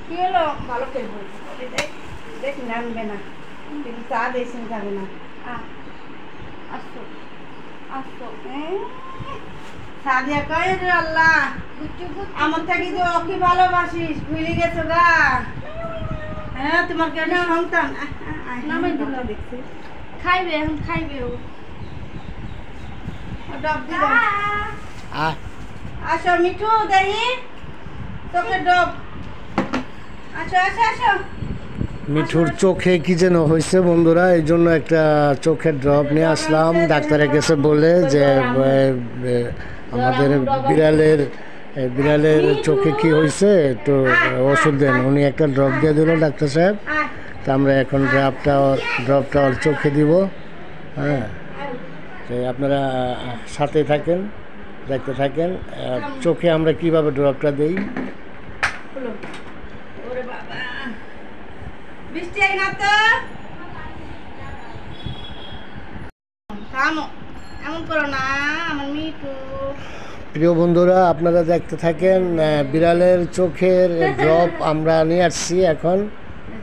কি হলো? ভালো খেলবো। দেখ নামবে না, কিন্তু চা দিয়েছেন যাবে না। আসো আসো। সাদিয়া কয় রে আল্লাহ, আমার থেকে যে ওকে ভালোবাসিস ভুলে গেছো গা। হ্যাঁ, তোমার কেন সন্তান নামে দিল দেখছি। খাইবে এখন, খাইবে ও। ডব দিল। আসো মিঠু, দেখি তোকে ডব। আসো আসো আসো। মিঠুর চোখে কি যেন হয়েছে বন্ধুরা, এই জন্য একটা চোখের ড্রপ নিয়ে আসলাম ডাক্তারের কাছে বলে যে আমাদের বিড়ালের চোখে কি হয়েছে তো ওষুধ দেন। উনি একটা ড্রপ দিয়ে দিল ডাক্তার সাহেব। তা আমরা এখন ড্রপটা ওর চোখে দিব। হ্যাঁ, তো আপনারা সাথে থাকেন, দেখতে থাকেন চোখে আমরা কিভাবে ড্রপটা দিই। বৃষ্টি আই না তো, থামো, এমন করো না আমার মিঠু। প্রিয় বন্ধুরা, আপনারা দেখতে থাকেন বিড়ালের চোখের ড্রপ আমরা নিয়ে আসছি। এখন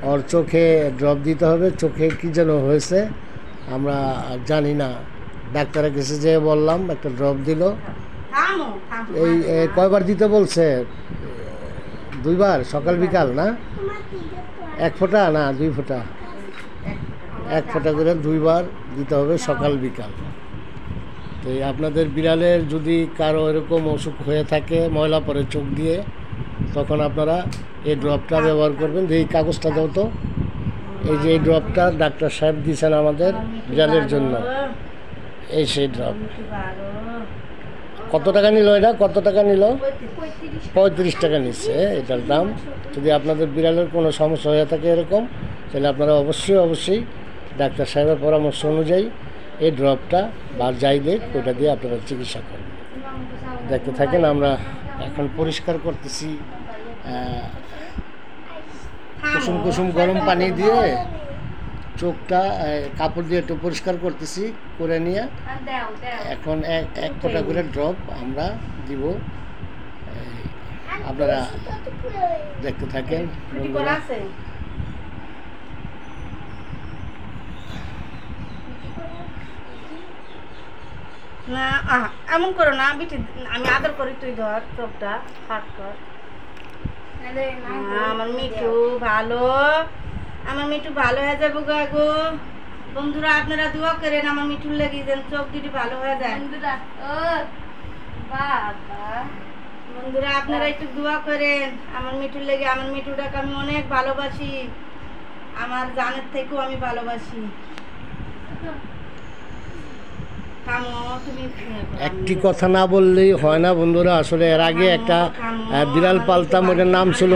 ওর চোখে ড্রপ দিতে হবে। চোখে কি যেন হয়েছে আমরা জানি না, ডাক্তারের কাছে যেয়ে বললাম, একটা ড্রপ দিল। থামো থামো। এই কয়বার দিতে বলছে? 2 বার, সকাল বিকাল না? 1 ফোঁটা না 2 ফোঁটা? 1 ফোঁটা করে 2 বার দিতে হবে, সকাল বিকাল। তো আপনাদের বিড়ালের যদি কারো এরকম অসুখ হয়ে থাকে, ময়লা পড়ে চোখ দিয়ে, তখন আপনারা এই ড্রপটা ব্যবহার করবেন। এই কাগজটা দাও তো। এই যে এই ড্রপটা ডাক্তার সাহেব দিয়েছেন আমাদের বিড়ালের জন্য, এই সেই ড্রপ। কত টাকা নিল এটা? কত টাকা নিল? 35 টাকা নিচ্ছে এটার দাম। যদি আপনাদের বিড়ালের কোনো সমস্যা হয়ে থাকে এরকম, তাহলে আপনারা অবশ্যই ডাক্তার সাহেবের পরামর্শ অনুযায়ী এই ড্রপটা বা যাই দেখ ওটা দিয়ে আপনারা চিকিৎসা করবেন। দেখতে থাকেন। আমরা এখন পরিষ্কার করতেছি কুসুম গরম পানি দিয়ে চোখটা কাপড় দিয়ে একটু পরিষ্কার করতেছি, করে নিয়ে এখন 1 ফোঁটা করে ড্রপ আমরা দিব। আপনারা দেখতে থাকেন। না এমন করো না বিটি, আমি আদর করি, তুই ধর চোখটা হাত কর। আমার মিঠু ভালো, আমার মিঠু ভালো হয়ে যাবো গো। বন্ধুরা আপনারা দোয়া করেন আমার মিঠুর লেগে যেন চোখ দুটি ভালো হয়ে যায়। বন্ধুরা আপনারা একটু দোয়া করেন আমার মিঠুর লেগে। আমার মিঠুটাকে আমি অনেক ভালোবাসি, আমার জানের থেকেও আমি ভালোবাসি। একটি কথা না বললেই হয় না বন্ধুরা। আসলে এর আগে একটা বিড়াল পালতাম, ওটার নাম ছিল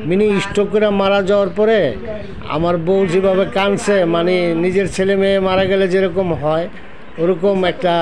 মিনি স্ট্রোক করে মারা যাওয়ার পরে আমার বউ যেভাবে কাঁদছে, মানে নিজের ছেলে মেয়ে মারা গেলে যেরকম হয় ওরকম একটা